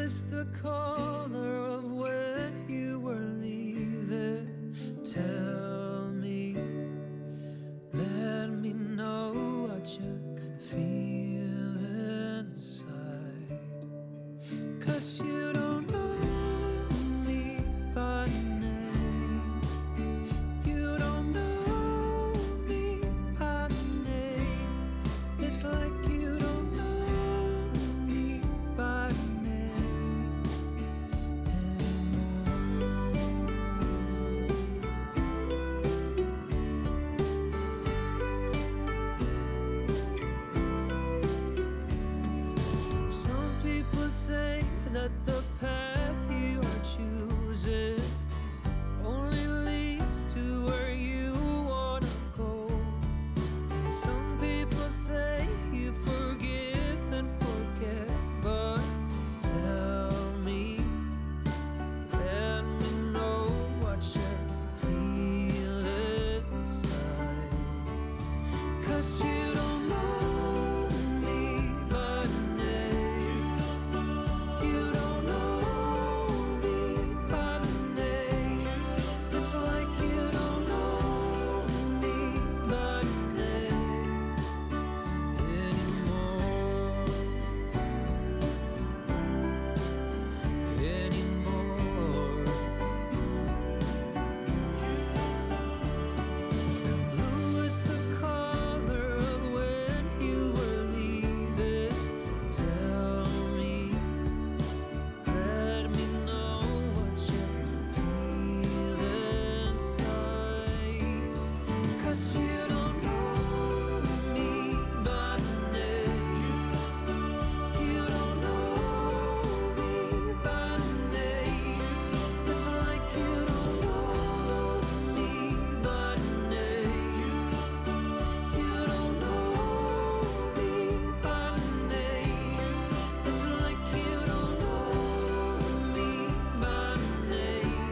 is the color of when you were leaving. Tell me, let me know what you feel inside. 'Cause you don't know me by name. You don't know me by name. It's like you don't know me by name anymore. Some people say that the path you are choosing only leads to where you wanna go. Some people say you forgive and forget, but tell me, let me know what you feel inside. 'Cause you don't know me by name. You don't know me by name. It's like you don't know me by name anymore. And blue is the color of when you were leaving. Tell me, let me know what you feel inside. 'Cause you don't know me by name. You don't know me by name. It's like you don't know me by name. You don't know me by name. It's like you don't know me by name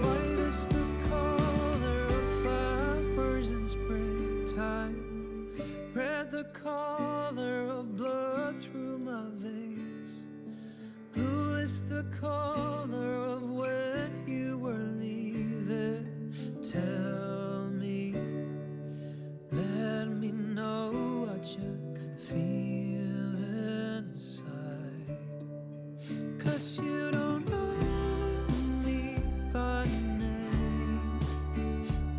White is the color of flowers in springtime. Red the color of blood through my veins. Blue is the color of when you were leaving. Tell me, let me know what you feel inside. 'Cause you don't know me by name.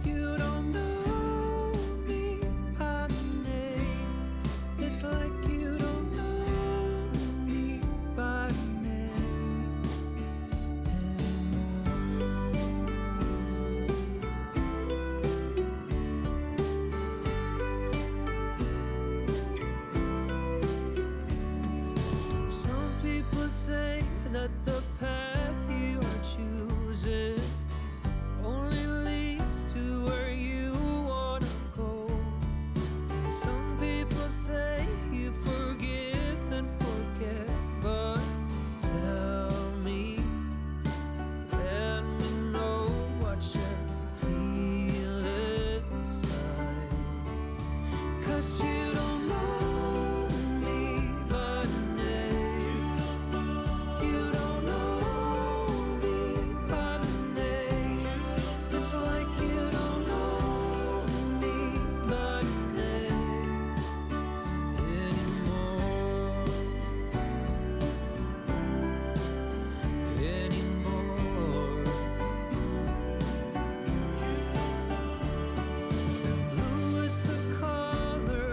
You don't know me by name. It's like you don't know me by name anymore. Some people say that the path you are choosing only leads to where you wanna go. Some people say you forgive and forget, but tell me, let me know what you feel inside. 'Cause you don't know me by name. You don't know me by name. It's like you don't know me by name anymore. And blue is the color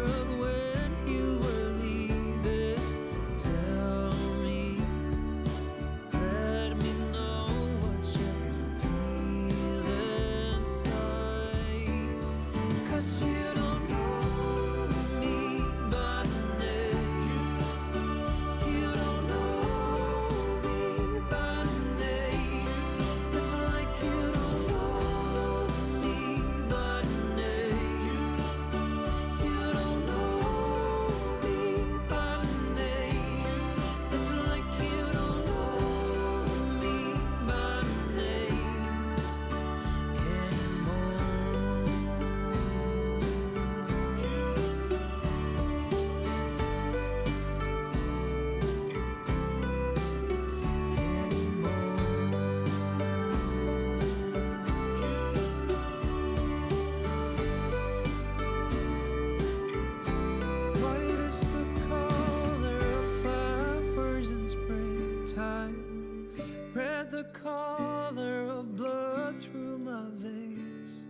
color of blood through my veins.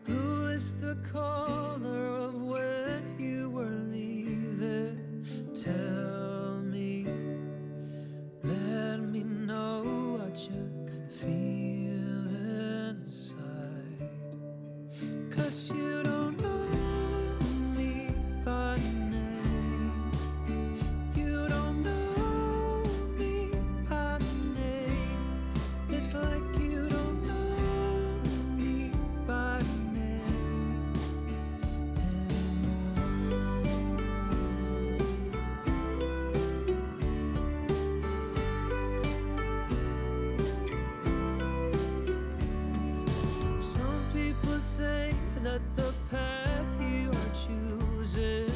Blue is the color of when you were leaving. Tell me, let me know what you feel inside. 'Cause you don't know me by name. You don't know me by name. It's like you don't know me by name anymore. Some people say that the path you are choosing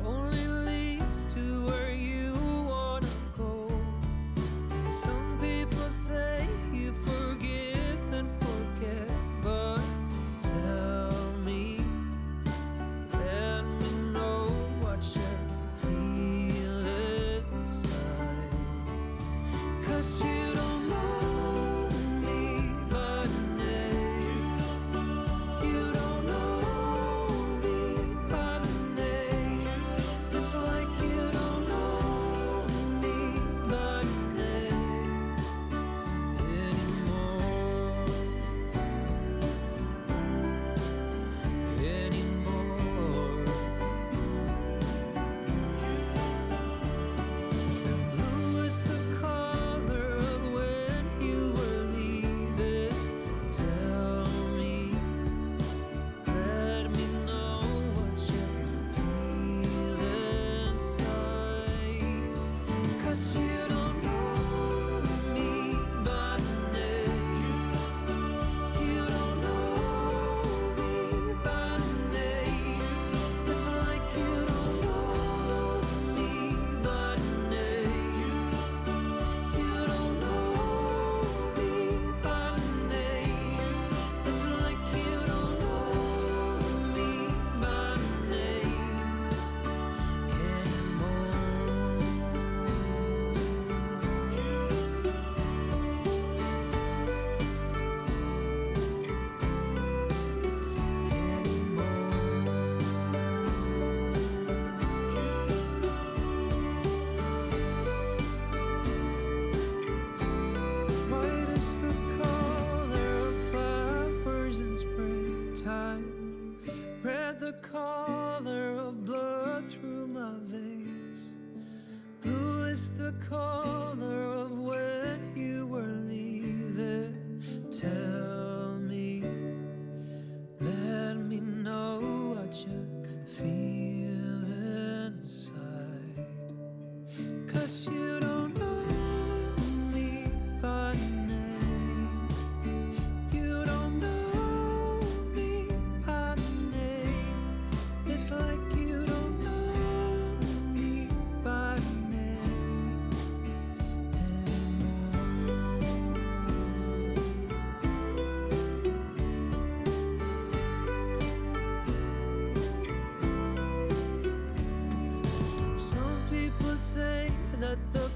only leads to where you wanna go. Some people say you forgive and forget, but tell me, let me know what you feel inside. 'Cause you don't know me by name. You don't know me by name. It's like you don't know me by name anymore. Blue is the color of when you were leaving. Tell me, let me know what you feel inside. 'Cause you don't know me by name. You don't know me by name. It's like you don't know me by name. You don't know me by name. It's like you don't know me by name White is the color of flowers in springtime. Red the color of blood through my veins. Blue is the color of when you were leaving. Tell me, let me know what you feel inside. 'Cause you don't know me by name. You don't know me by name. It's like you don't know me by name anymore. Some people say that the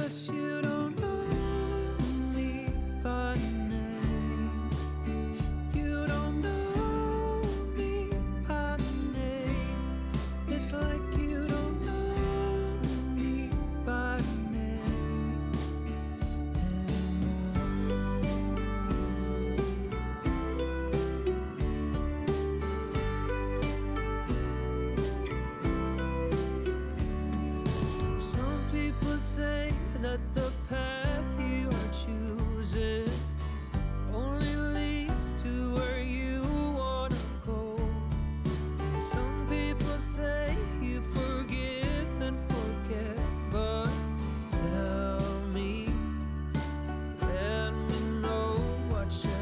'Cause you don't know me by name. You don't know me by name. It's like you don't know me by name anymore. Some people say that the path you are choosing only leads to where you wanna go. Some people say you forgive and forget, but tell me, let me know what you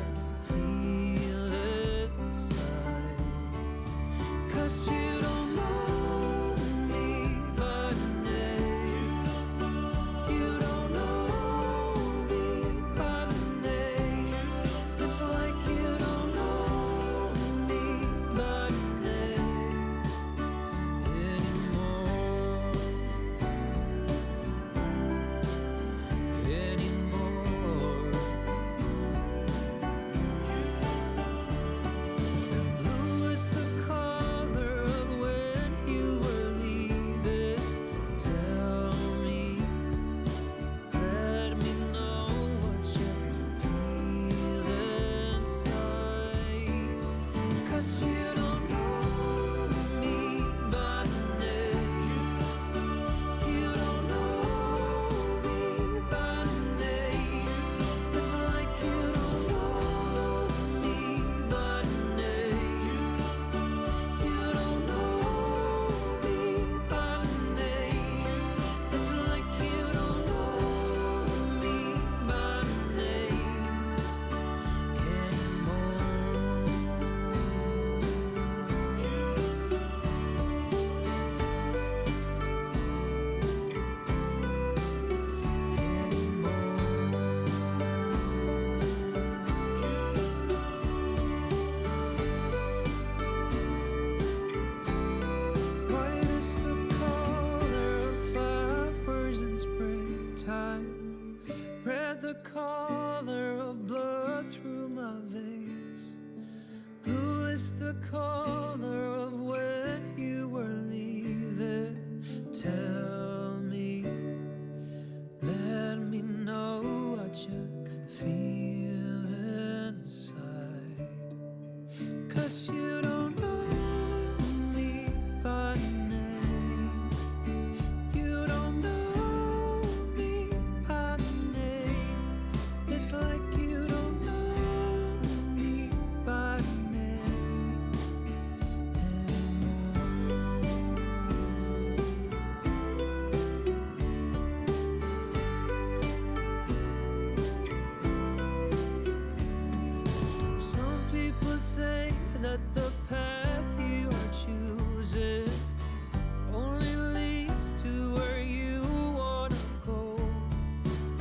feel inside. 'Cause you don't know me by name. You don't know me by name. It's like you don't know me by name anymore. And blue is the color of when you were leaving. Tell me, let me know what you feel inside. 'Cause you don't know me by name. You don't know me by name. It's like you don't know me by name. You don't know me by name. It's like you don't know me by name White is the color of flowers in springtime. Red the color of blood through my veins. Blue is the color of when you were leaving. Tell me, let me know what you feel inside. 'Cause you don't know me by name. You don't know me by name. It's like you don't know me by name anymore. Some people say that